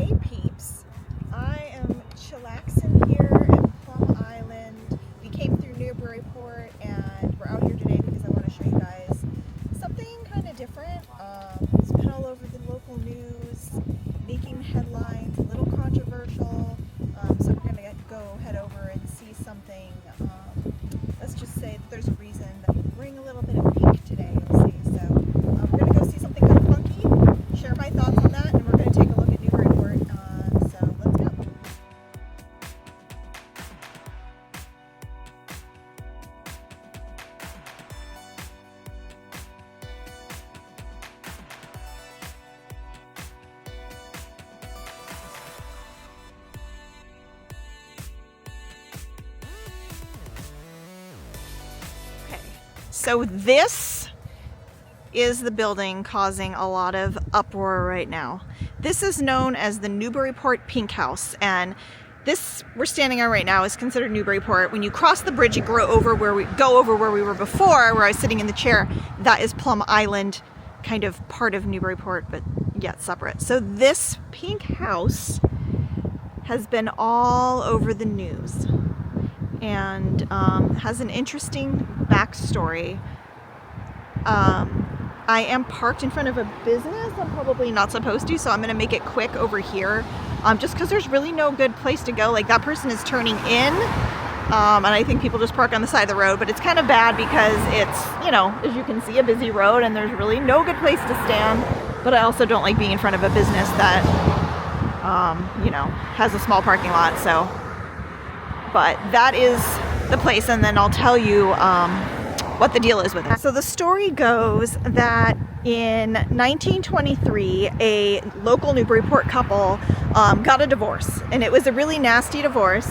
Hey peeps, I am chillaxing here at Plum Island. We came through Newburyport and we're out here today because I want to show you guys something kind of different. It's been all over the local news, making headlines, a little controversial. So we're going to go head over and see something. Let's just say that there's a reason that we're wearing a little bit of pink today, you'll see. So we're going to go see something kind of funky, share my thoughts on that, and we're going to take a look at Newburyport. So let's go. So this is the building causing a lot of uproar right now. This is known as the Newburyport Pink House, and this we're standing on right now is considered Newburyport. When you cross the bridge, you go over where we were before, where I was sitting in the chair. That is Plum Island, kind of part of Newburyport, but yet separate. So this pink house has been all over the news and has an interesting backstory. I am parked in front of a business. I'm probably not supposed to, so I'm gonna make it quick over here, just because there's really no good place to go. Like, that person is turning in, and I think people just park on the side of the road, but it's kind of bad because it's, you know, as you can see, a busy road and there's really no good place to stand. But I also don't like being in front of a business that you know, has a small parking lot. So but that is the place, and then I'll tell you what the deal is with it. So the story goes that in 1923, a local Newburyport couple got a divorce, and it was a really nasty divorce,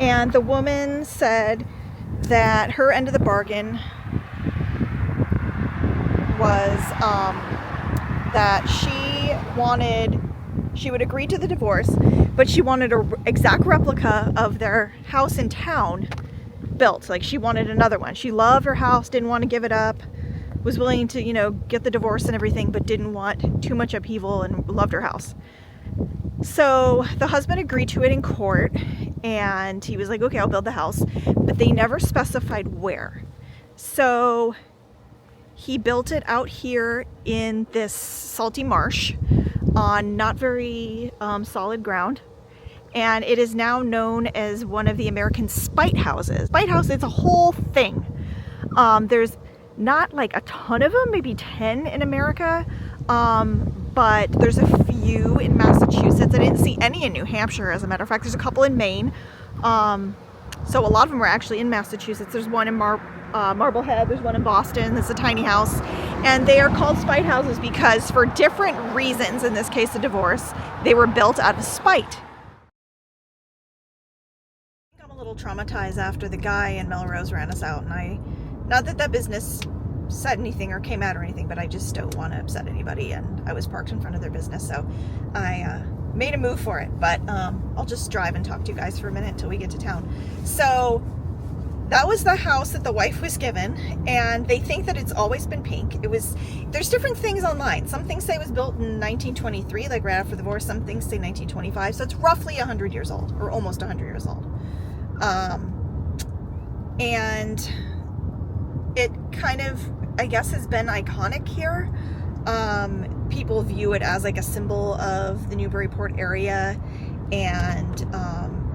and the woman said that her end of the bargain was that she would agree to the divorce, but she wanted an exact replica of their house in town built. Like, she wanted another one. She loved her house, didn't want to give it up, was willing to, you know, get the divorce and everything, but didn't want too much upheaval and loved her house. So the husband agreed to it in court, and he was like, okay, I'll build the house, but they never specified where. So he built it out here in this salty marsh on not very solid ground, and it is now known as one of the American spite houses. Spite house, it's a whole thing. There's not like a ton of them, maybe 10 in America, but there's a few in Massachusetts. I didn't see any in New Hampshire, as a matter of fact. There's a couple in Maine. So a lot of them are actually in Massachusetts. There's one in Marblehead, there's one in Boston. It's a tiny house, and they are called spite houses because, for different reasons, in this case a divorce, they were built out of spite. I'm a little traumatized after the guy in Melrose ran us out, and not that business said anything or came out or anything, but I just don't want to upset anybody, and I was parked in front of their business, so I made a move for it. But I'll just drive and talk to you guys for a minute until we get to town. So that was the house that the wife was given, and they think that it's always been pink. There's different things online. Some things say it was built in 1923, like right after the divorce. Some things say 1925, so it's roughly 100 years old, or almost 100 years old. And it kind of, I guess, has been iconic here. People view it as like a symbol of the Newburyport area, and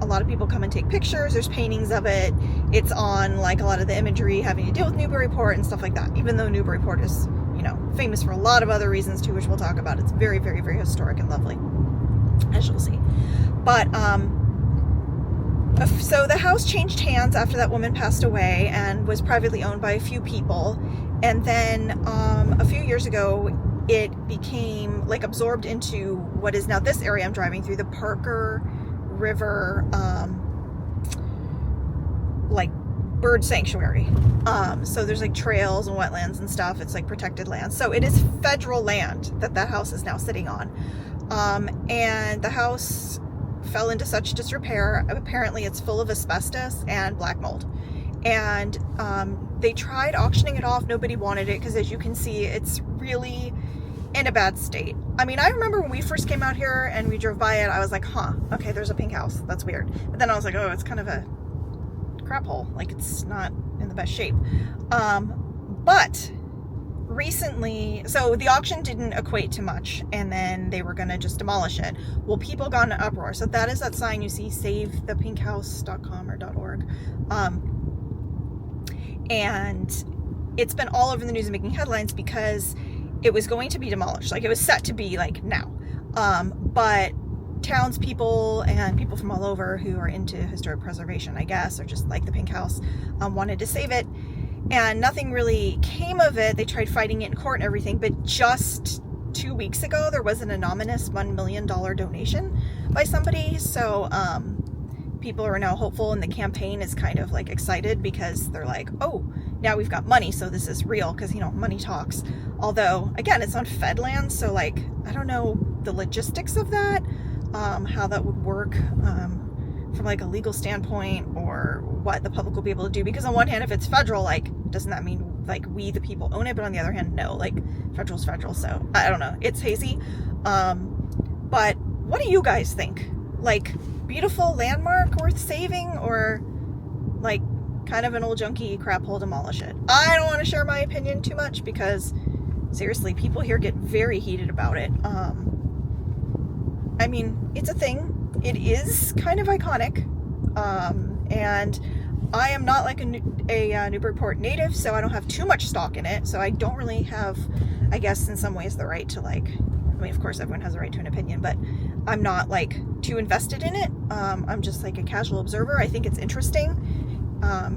a lot of people come and take pictures. There's paintings of it. It's on like a lot of the imagery having to deal with Newburyport and stuff like that, even though Newburyport is, you know, famous for a lot of other reasons too, which we'll talk about. It's very, very, very historic and lovely, as you'll see. But so the house changed hands after that woman passed away and was privately owned by a few people, and then a few years ago it became like absorbed into what is now this area I'm driving through, the Parker River like bird sanctuary. So there's like trails and wetlands and stuff. It's like protected land, so it is federal land that house is now sitting on. And the house fell into such disrepair. Apparently it's full of asbestos and black mold, and they tried auctioning it off. Nobody wanted it because, as you can see, it's really in a bad state. I mean, I remember when we first came out here and we drove by it, I was like, huh, okay, there's a pink house. That's weird. But then I was like, oh, it's kind of a crap hole. Like, it's not in the best shape. But recently, so the auction didn't equate to much, and then they were going to just demolish it. Well, people got in an uproar. So that is that sign you see, savethepinkhouse.com or .org. And it's been all over the news and making headlines because it was going to be demolished. Like, it was set to be like now. But townspeople and people from all over who are into historic preservation, I guess, or just like the Pink House, wanted to save it. And nothing really came of it. They tried fighting it in court and everything. But just 2 weeks ago, there was an anonymous $1 million donation by somebody. So people are now hopeful, and the campaign is kind of like excited because they're like, oh, now we've got money, so this is real, because, you know, money talks. Although, again, it's on Fed land, so, like, I don't know the logistics of that, how that would work from, like, a legal standpoint, or what the public will be able to do. Because on one hand, if it's federal, like, doesn't that mean, like, we, the people, own it? But on the other hand, no, like, federal's federal, so I don't know. It's hazy. But what do you guys think? Like, beautiful landmark worth saving, or, like, kind of an old junky crap hole, demolish it? I don't want to share my opinion too much because seriously, people here get very heated about it. I mean, it's a thing. It is kind of iconic. And I am not like a Newburyport native, so I don't have too much stock in it. So I don't really have, I guess, in some ways the right to, like, I mean, of course everyone has a right to an opinion, but I'm not like too invested in it. I'm just like a casual observer. I think it's interesting.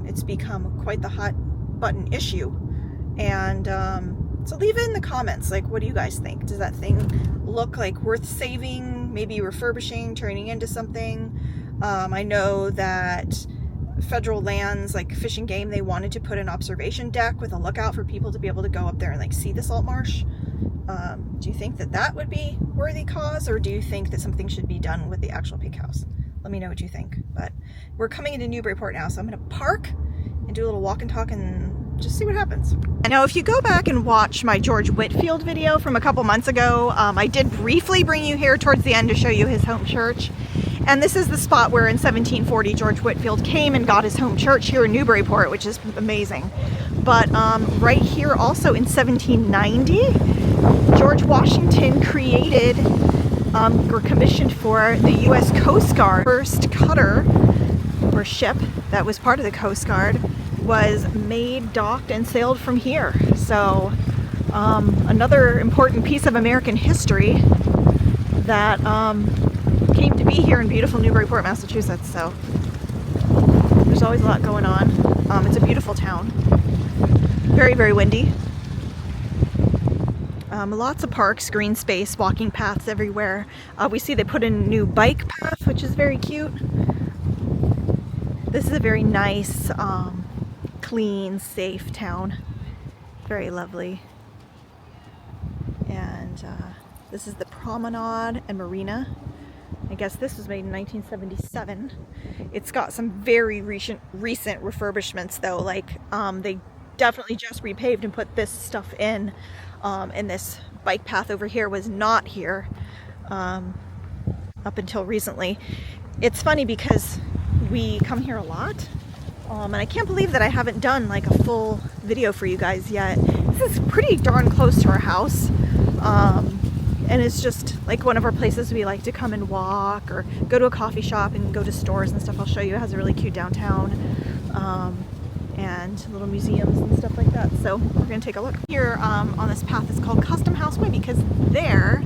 It's become quite the hot button issue. And so leave it in the comments, like, what do you guys think? Does that thing look like worth saving, maybe refurbishing, turning into something? I know that federal lands, like Fish and Game, they wanted to put an observation deck with a lookout for people to be able to go up there and, like, see the salt marsh. Do you think that that would be worthy cause, or do you think that something should be done with the actual Pink House? Let me know what you think. But we're coming into Newburyport now, so I'm going to park and do a little walk and talk and just see what happens. I know if you go back and watch my George Whitefield video from a couple months ago, I did briefly bring you here towards the end to show you his home church. And this is the spot where in 1740 George Whitefield came and got his home church here in Newburyport, which is amazing. But right here also in 1790, George Washington created or commissioned for the U.S. Coast Guard. First cutter or ship that was part of the Coast Guard was made, docked, and sailed from here. So another important piece of American history that came to be here in beautiful Newburyport, Massachusetts. So there's always a lot going on. It's a beautiful town. Very, very windy. Lots of parks, green space, walking paths everywhere. We see they put in a new bike path, which is very cute. This is a very nice, clean, safe town. Very lovely. And this is the promenade and marina. I guess this was made in 1977. It's got some very recent refurbishments though. Like they definitely just repaved and put this stuff in. And this bike path over here was not here up until recently. It's funny because we come here a lot, and I can't believe that I haven't done like a full video for you guys yet. This is pretty darn close to our house, and it's just like one of our places we like to come and walk or go to a coffee shop and go to stores and stuff. I'll show you. It has a really cute downtown. And little museums and stuff like that. So we're going to take a look. Here on this path is called Custom House Way because there,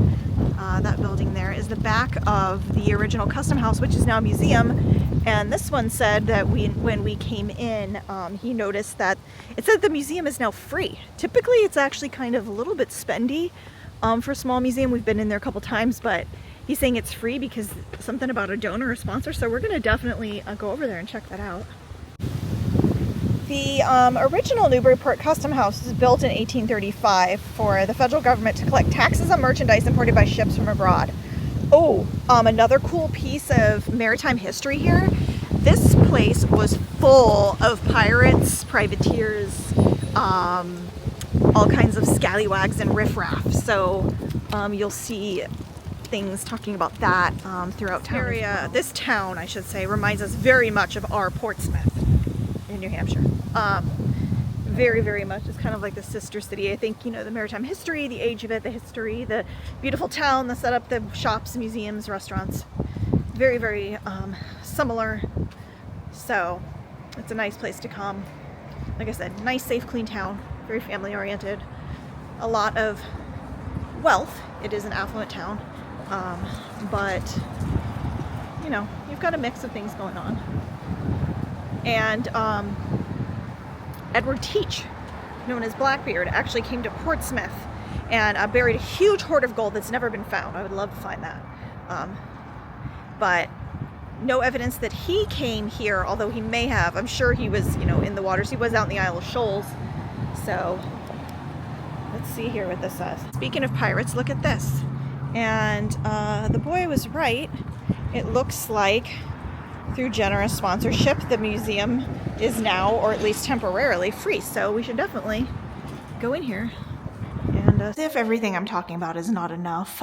that building there, is the back of the original Custom House, which is now a museum. And this one said that when we came in, he noticed that it said the museum is now free. Typically it's actually kind of a little bit spendy for a small museum. We've been in there a couple times, but he's saying it's free because something about a donor or sponsor. So we're going to definitely go over there and check that out. The original Newburyport Custom House was built in 1835 for the federal government to collect taxes on merchandise imported by ships from abroad. Oh, another cool piece of maritime history here. This place was full of pirates, privateers, all all kinds of scallywags and riffraff. So you'll see things talking about that throughout town. Area, this town, I should say, reminds us very much of our Portsmouth in New Hampshire. Very, very much. It's kind of like the sister city. I think, you know, the maritime history, the age of it, the history, the beautiful town, the setup, the shops, museums, restaurants. Very, very similar. So it's a nice place to come. Like I said, nice, safe, clean town. Very family oriented. A lot of wealth. It is an affluent town. But, you know, you've got a mix of things going on. And Edward Teach, known as Blackbeard, actually came to Portsmouth and buried a huge hoard of gold that's never been found. I would love to find that. But no evidence that he came here, although he may have. I'm sure he was, you know, in the waters. He was out in the Isle of Shoals. So let's see here what this says. Speaking of pirates, look at this. And the boy was right. It looks like through generous sponsorship, the museum is now, or at least temporarily, free. So we should definitely go in here. And if everything I'm talking about is not enough,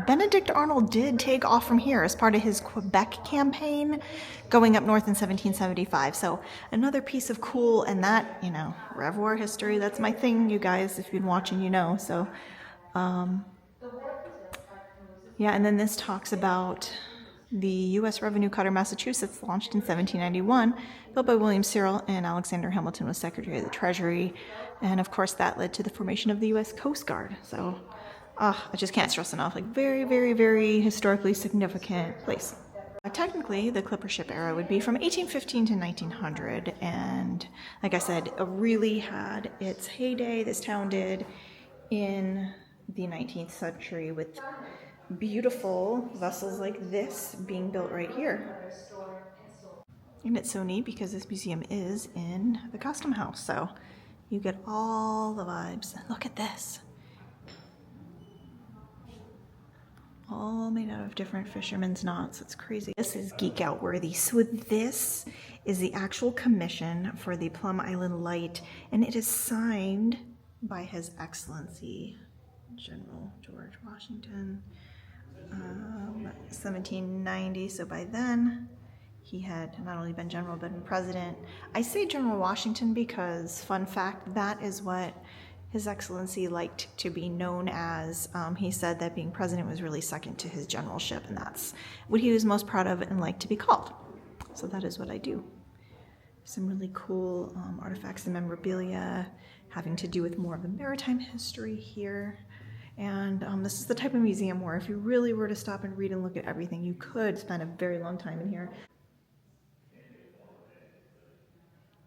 Benedict Arnold did take off from here as part of his Quebec campaign going up north in 1775. So another piece of cool, and that, you know, Revoir history, that's my thing, you guys. If you've been watching, you know. So, yeah, and then this talks about the U.S. revenue cutter Massachusetts, launched in 1791, built by William Cyril, and Alexander Hamilton was Secretary of the Treasury. And of course, that led to the formation of the U.S. Coast Guard. So I just can't stress enough, like very, very, very historically significant place. Technically, the clipper ship era would be from 1815 to 1900. And like I said, it really had its heyday, this town did, in the 19th century with beautiful vessels like this being built right here. And it's so neat because this museum is in the Custom House, so you get all the vibes. Look at this. All made out of different fishermen's knots. It's crazy. This is geek out worthy. So this is the actual commission for the Plum Island Light, and it is signed by His Excellency General George Washington. 1790, so by then he had not only been general but been president. I say General Washington because, fun fact, that is what His Excellency liked to be known as. He said that being president was really second to his generalship, and that's what he was most proud of and liked to be called. So that is what I do. Some really cool artifacts and memorabilia having to do with more of the maritime history here. And this is the type of museum where if you really were to stop and read and look at everything, you could spend a very long time in here.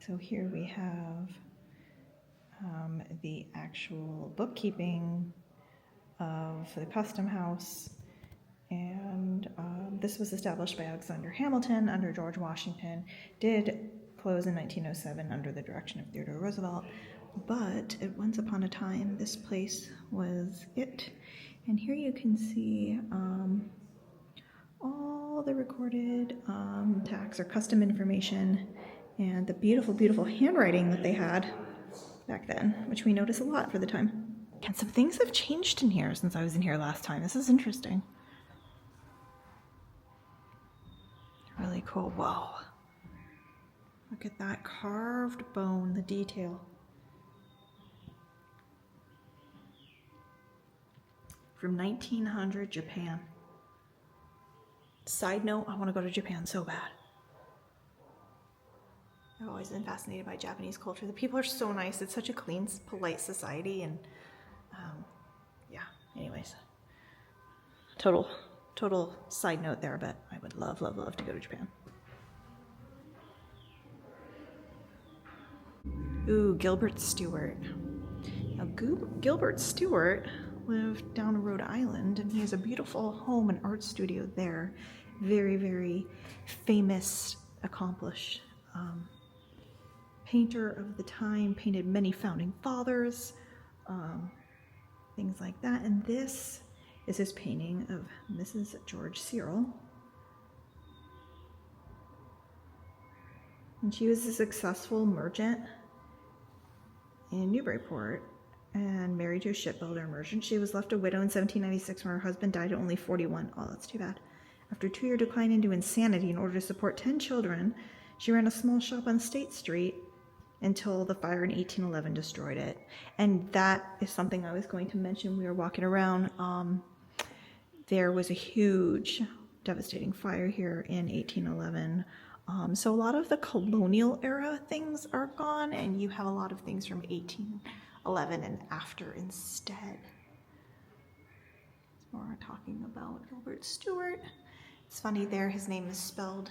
So here we have the actual bookkeeping of the Custom House. And this was established by Alexander Hamilton under George Washington. Did close in 1907 under the direction of Theodore Roosevelt. But once upon a time, this place was it. And here you can see all the recorded tax or custom information and the beautiful, beautiful handwriting that they had back then, which we notice a lot for the time. And some things have changed in here since I was in here last time. This is interesting. Really cool. Whoa. Look at that carved bone, the detail. From 1900 Japan. Side note, I want to go to Japan so bad. I've always been fascinated by Japanese culture. The people are so nice. It's such a clean, polite society, and yeah, anyways. Total side note there, but I would love, love, love to go to Japan. Ooh, Gilbert Stuart. Now, Gilbert Stuart lived down in Rhode Island, and he has a beautiful home and art studio there. Very, very famous, accomplished painter of the time, painted many founding fathers, things like that. And this is his painting of Mrs. George Cyril. And she was a successful merchant in Newburyport and married to a shipbuilder merchant. She was left a widow in 1796 when her husband died at only 41. Oh, that's too bad. After a 2-year decline into insanity, in order to support 10 children, she ran a small shop on State Street until the fire in 1811 destroyed it. And that is something I was going to mention. We were walking around. There was a huge, devastating fire here in 1811. So a lot of the colonial era things are gone, and you have a lot of things from 1811 and after instead. So we're talking about Gilbert Stuart. It's funny there, his name is spelled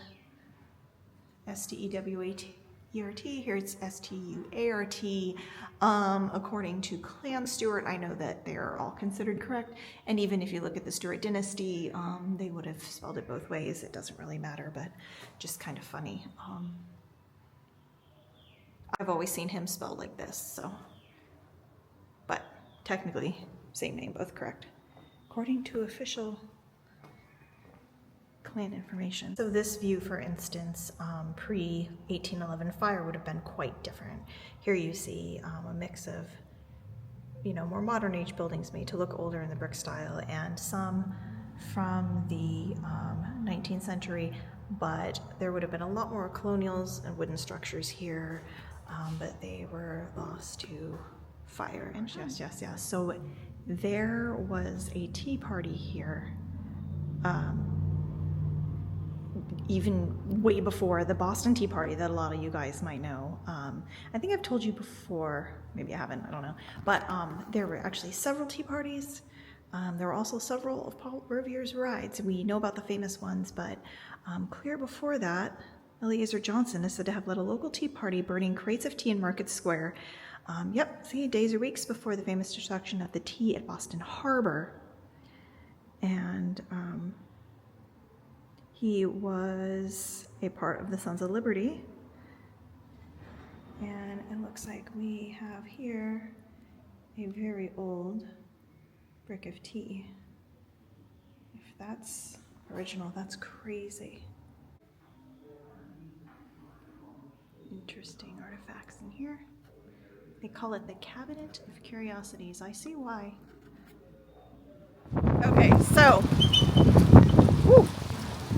S-T-E-W-A-T-E-R-T. Here it's S-T-U-A-R-T. According to Clan Stuart, I know that they are all considered correct. And even if you look at the Stuart dynasty, they would have spelled it both ways. It doesn't really matter, but just kind of funny. I've always seen him spelled like this, so. But technically, same name, both correct. According to official Clan information. So this view, for instance, pre-1811 fire would have been quite different. Here you see a mix of, more modern age buildings made to look older in the brick style, and some from the 19th century, but there would have been a lot more colonials and wooden structures here, but they were lost to fire. And yes. So there was a tea party here, even way before the Boston Tea Party that a lot of you guys might know. I think I've told you before, maybe I haven't, I don't know. But there were actually several tea parties. There were also several of Paul Revere's rides. We know about the famous ones, but clear before that, Eleazar Johnson is said to have led a local tea party burning crates of tea in Market Square. Days or weeks before the famous destruction of the tea at Boston Harbor. And he was a part of the Sons of Liberty. And it looks like we have here a very old brick of tea. If that's original, that's crazy. Interesting artifacts in here. They call it the Cabinet of Curiosities. I see why. Okay, so,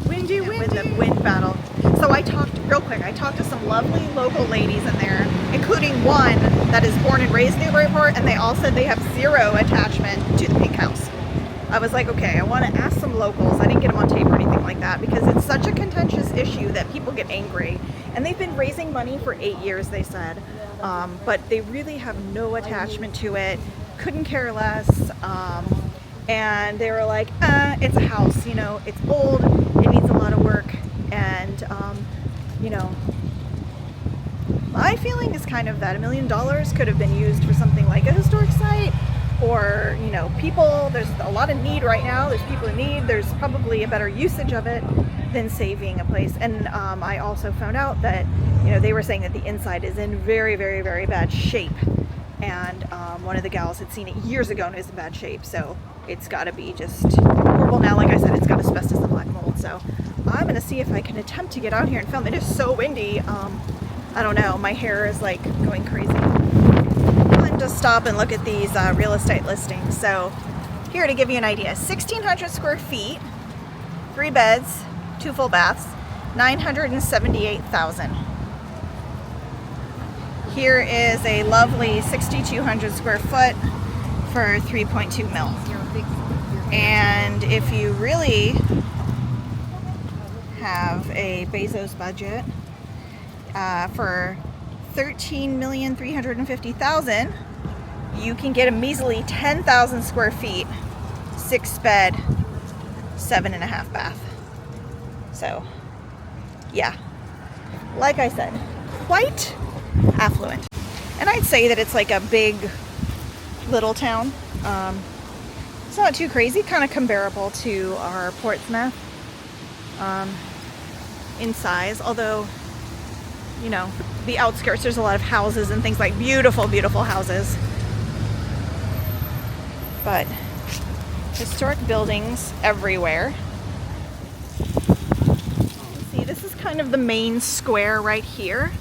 windy with the wind battle. So I talked to some lovely local ladies in there, including one that is born and raised in Newburyport, and they all said they have zero attachment to the Pink House. I was like, okay, I want to ask some locals. I didn't get them on tape or anything like that because it's such a contentious issue that people get angry. And they've been raising money for 8 years, they said, but they really have no attachment to it, couldn't care less. And they were like, it's a house, it's old, it needs a lot of work, and, my feeling is kind of that $1 million could have been used for something like a historic site, or, people, there's a lot of need right now, there's people in need, there's probably a better usage of it than saving a place. And I also found out that, they were saying that the inside is in very, very, very bad shape, and one of the gals had seen it years ago and it was in bad shape, so it's got to be just horrible now. Like I said, it's got asbestos and black mold, so I'm going to see if I can attempt to get out here and film. It is so windy. I don't know, my hair is like going crazy. I'm just stop and look at these real estate listings. So here to give you an idea, 1,600 square feet, 3 beds, 2 full baths, $978,000. Here is a lovely 6,200 square foot for 3.2 mil. And if you really have a Bezos budget for $13,350,000, you can get a measly 10,000 square feet, 6 bed, 7.5 bath. So, yeah, like I said, quite affluent. And I'd say that it's like a big little town. It's not too crazy, kind of comparable to our Portsmouth in size, although, the outskirts, there's a lot of houses and things like beautiful, beautiful houses. But historic buildings everywhere. See, this is kind of the main square right here.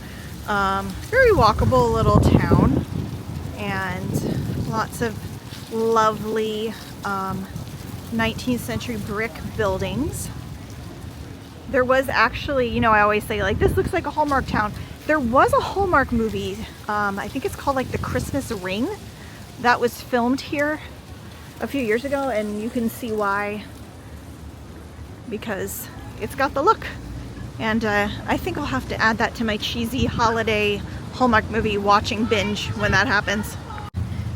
Very walkable little town, and Lots of lovely 19th century brick buildings. There was actually, you know, I always say like this looks like a Hallmark town. There was a Hallmark movie, I think it's called like The Christmas Ring, that was filmed here a few years ago, and you can see why, because it's got the look. And I think I'll have to add that to my cheesy holiday Hallmark movie watching binge when that happens.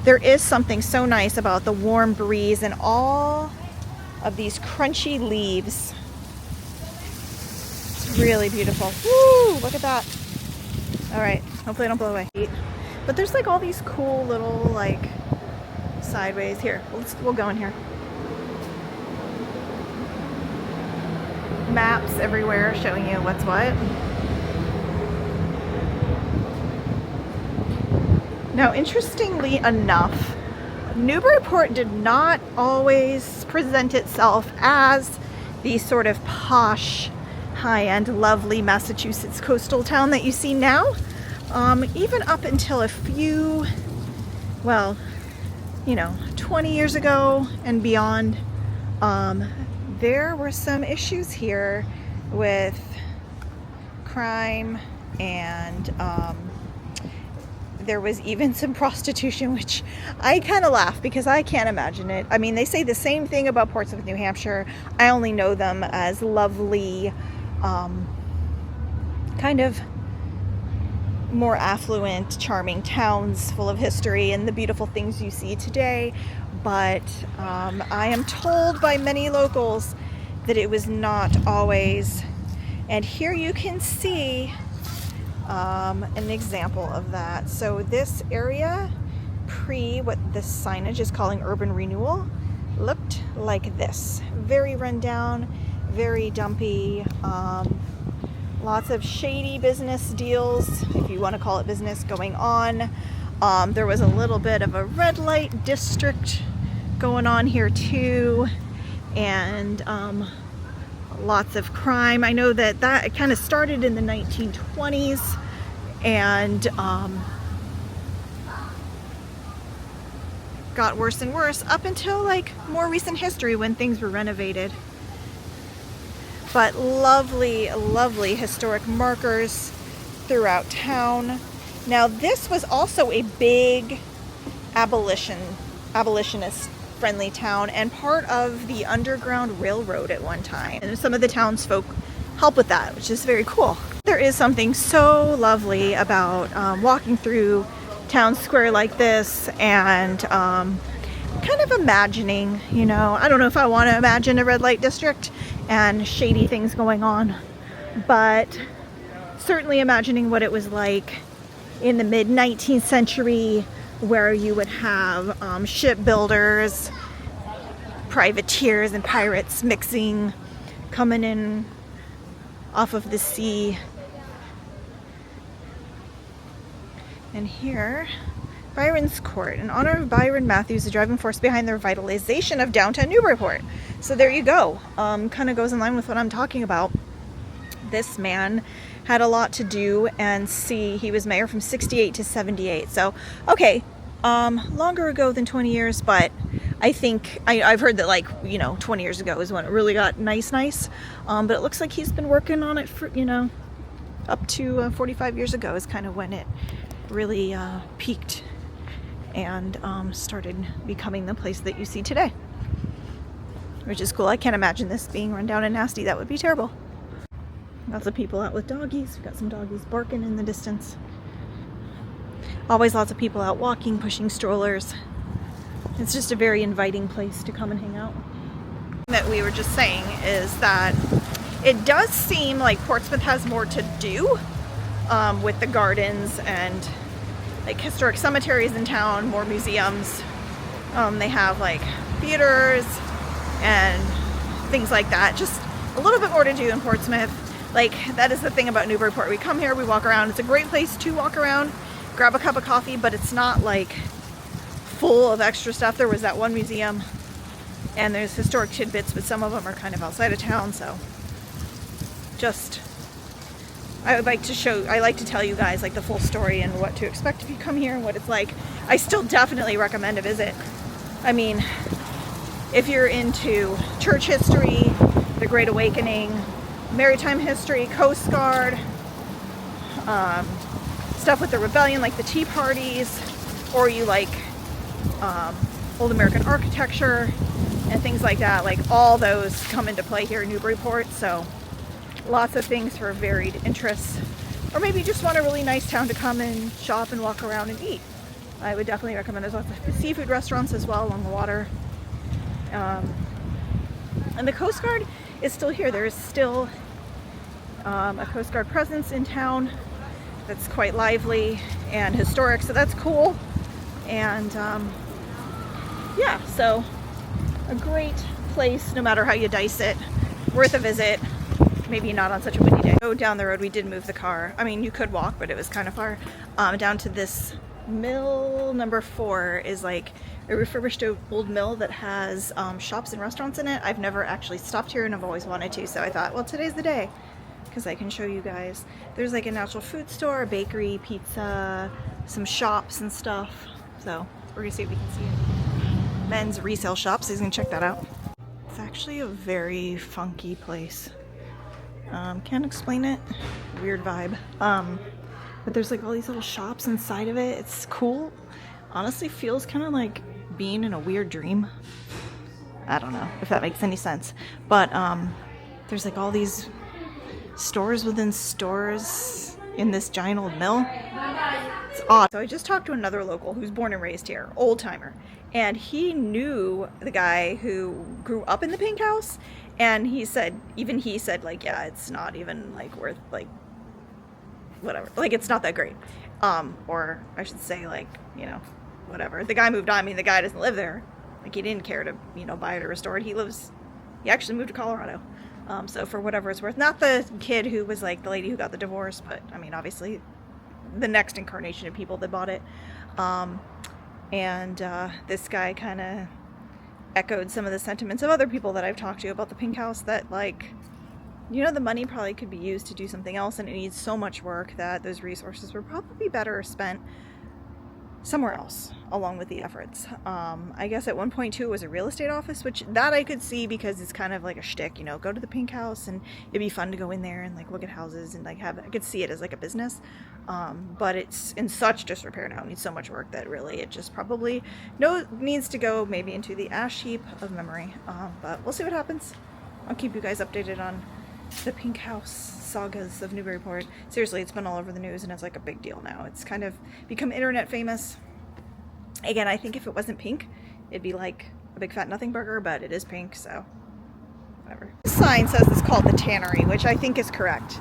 There is something so nice about the warm breeze and all of these crunchy leaves. It's really beautiful. Woo, look at that. All right, hopefully I don't blow away. But there's like all these cool little like sideways. Here, we'll go in here. Maps everywhere showing you what's what. Now, interestingly enough, Newburyport did not always present itself as the sort of posh, high-end, lovely Massachusetts coastal town that you see now. Even up until a few, well, you know, 20 years ago and beyond, there were some issues here with crime, and there was even some prostitution, which I kind of laugh because I can't imagine it. I mean, they say the same thing about Portsmouth, New Hampshire. I only know them as lovely, kind of more affluent, charming towns full of history and the beautiful things you see today. But I am told by many locals that it was not always. And here you can see an example of that. So this area, what this signage is calling urban renewal, looked like this. Very rundown, very dumpy, lots of shady business deals, if you want to call it business, going on. There was a little bit of a red light district going on here too, and lots of crime. I know that kind of started in the 1920s, and got worse and worse up until like more recent history when things were renovated. But lovely, lovely historic markers throughout town. Now this was also a big abolitionist friendly town and part of the Underground Railroad at one time. And some of the townsfolk help with that, which is very cool. There is something so lovely about walking through town square like this and kind of imagining, you know, I don't know if I want to imagine a red light district and shady things going on, but certainly imagining what it was like in the mid 19th century, where you would have shipbuilders, privateers, and pirates mixing, coming in off of the sea. And here, Byron's Court. In honor of Byron Matthews, the driving force behind the revitalization of downtown Newburyport. So there you go. Kind of goes in line with what I'm talking about. This man had a lot to do and see. He was mayor from 68 to 78. So, okay, longer ago than 20 years, but I think, I've heard that, like, you know, 20 years ago is when it really got nice. But it looks like he's been working on it for, you know, up to 45 years ago is kind of when it really peaked and started becoming the place that you see today, which is cool. I can't imagine this being run down and nasty. That would be terrible. Lots of people out with doggies. We've got some doggies barking in the distance. Always lots of people out walking, pushing strollers. It's just a very inviting place to come and hang out. That we were just saying is that it does seem like Portsmouth has more to do with the gardens and like historic cemeteries in town, more museums. They have like theaters and things like that. Just a little bit more to do in Portsmouth. Like, that is the thing about Newburyport. We come here, we walk around. It's a great place to walk around, grab a cup of coffee, but it's not like full of extra stuff. There was that one museum and there's historic tidbits, but some of them are kind of outside of town. So just I like to tell you guys like the full story and what to expect if you come here and what it's like. I still definitely recommend a visit. I mean, if you're into church history, the Great Awakening, maritime history, Coast Guard, stuff with the rebellion like the Tea Parties, or you like old American architecture and things like that, like all those come into play here in Newburyport. So lots of things for varied interests, or maybe you just want a really nice town to come and shop and walk around and eat. I would definitely recommend. There's lots of seafood restaurants as well along the water. And the Coast Guard is still here. There is still a Coast Guard presence in town that's quite lively and historic, so that's cool. And yeah, so a great place no matter how you dice it, worth a visit. Maybe not on such a windy day. Go down the road, we did move the car. I mean, you could walk, but it was kind of far. Down to this mill number 4 is like a refurbished old mill that has shops and restaurants in it. I've never actually stopped here and I've always wanted to, so I thought, well, today's the day because I can show you guys. There's like a natural food store, a bakery, pizza, some shops and stuff. So we're gonna see if we can see it. Men's resale shops, so he's gonna check that out. It's actually a very funky place. Can't explain it. Weird vibe. But there's like all these little shops inside of it. It's cool. Honestly feels kind of like being in a weird dream. I don't know if that makes any sense. But there's like all these stores within stores in this giant old mill. It's odd. So I just talked to another local who's born and raised here, old timer. And he knew the guy who grew up in the Pink House. And he said like, yeah, it's not even like worth like whatever, like it's not that great, or I should say like, you know, whatever. The guy moved on. I mean, the guy doesn't live there, like he didn't care to, you know, buy it or restore it. He actually moved to Colorado, so for whatever it's worth. Not the kid who was like the lady who got the divorce, but I mean obviously the next incarnation of people that bought it. This guy kind of echoed some of the sentiments of other people that I've talked to about the Pink House, that like, you know, the money probably could be used to do something else and it needs so much work that those resources were probably better spent somewhere else along with the efforts. I guess at one point too it was a real estate office, which that I could see because it's kind of like a shtick, you know, go to the Pink House and it'd be fun to go in there and like look at houses and like I could see it as like a business. But it's in such disrepair now, it needs so much work that really it just probably needs to go maybe into the ash heap of memory. But we'll see what happens. I'll keep you guys updated on the Pink House sagas of Newburyport. Seriously, it's been all over the news and it's like a big deal now. It's kind of become internet famous. Again, I think if it wasn't pink, it'd be like a big fat nothing burger, but it is pink, so whatever. This sign says it's called the Tannery, which I think is correct.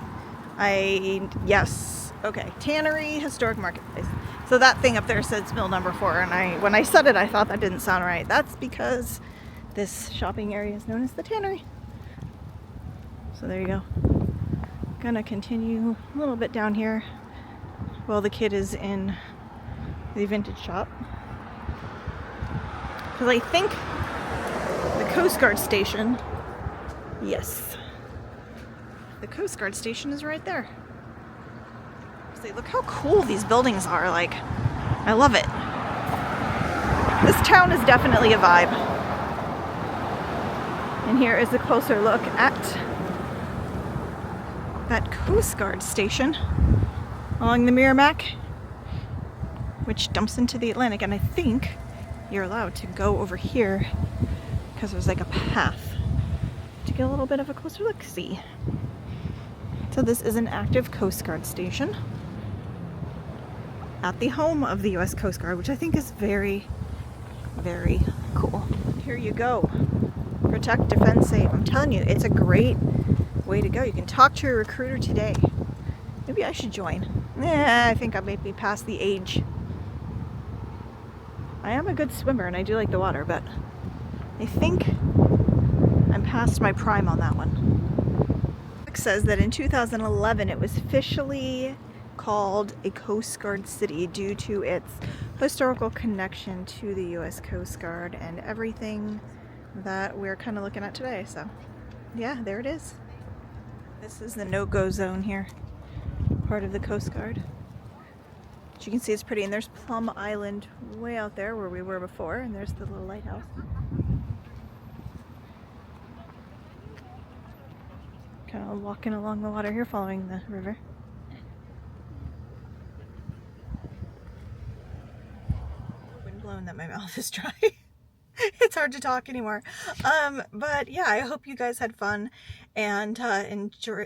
Yes, okay, Tannery Historic Marketplace. So that thing up there says mill number 4, and when I said it, I thought that didn't sound right. That's because this shopping area is known as the Tannery. So there you go. Gonna continue a little bit down here while the kid is in the vintage shop. Because I think the Coast Guard station, yes, the Coast Guard station is right there. See, look how cool these buildings are. Like, I love it. This town is definitely a vibe. And here is a closer look at that Coast Guard station along the Merrimack, which dumps into the Atlantic. And I think you're allowed to go over here because there's like a path to get a little bit of a closer look. See, so this is an active Coast Guard station at the home of the U.S. Coast Guard, which I think is very, very cool. Here you go. Protect, defend, save. I'm telling you, it's a great way to go. You can talk to a recruiter today. Maybe I should join. I think I may be past the age. I am a good swimmer and I do like the water, but I think I'm past my prime on that one. It says that in 2011 it was officially called a Coast Guard city due to its historical connection to the U.S. Coast Guard and everything that we're kind of looking at today. So yeah, there it is. This is the no-go zone here. part of the Coast Guard. As you can see, it's pretty. And there's Plum Island way out there where we were before, and there's the little lighthouse. Kind of walking along the water here, following the river. Wind blowing that my mouth is dry. It's hard to talk anymore. But yeah, I hope you guys had fun and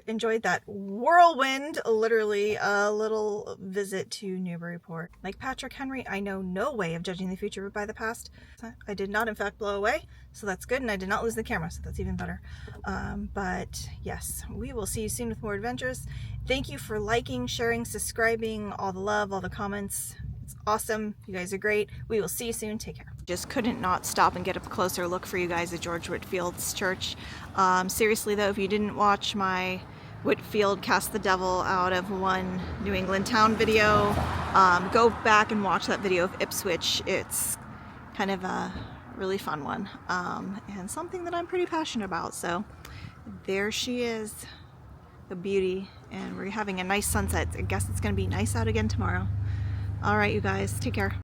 enjoyed that whirlwind, literally a little visit to Newburyport. Like Patrick Henry, I know no way of judging the future by the past. I did not in fact blow away, so that's good, and I did not lose the camera, so that's even better. But yes, we will see you soon with more adventures. Thank you for liking, sharing, subscribing, all the love, all the comments. It's awesome. You guys are great. We will see you soon. Take care. Just couldn't not stop and get a closer look for you guys at George Whitfield's church. Seriously though, if you didn't watch my Whitfield Cast the Devil Out of One New England Town video, go back and watch that video of Ipswich. It's kind of a really fun one, and something that I'm pretty passionate about. So there she is, the beauty, and we're having a nice sunset. I guess it's going to be nice out again tomorrow. All right, you guys, take care.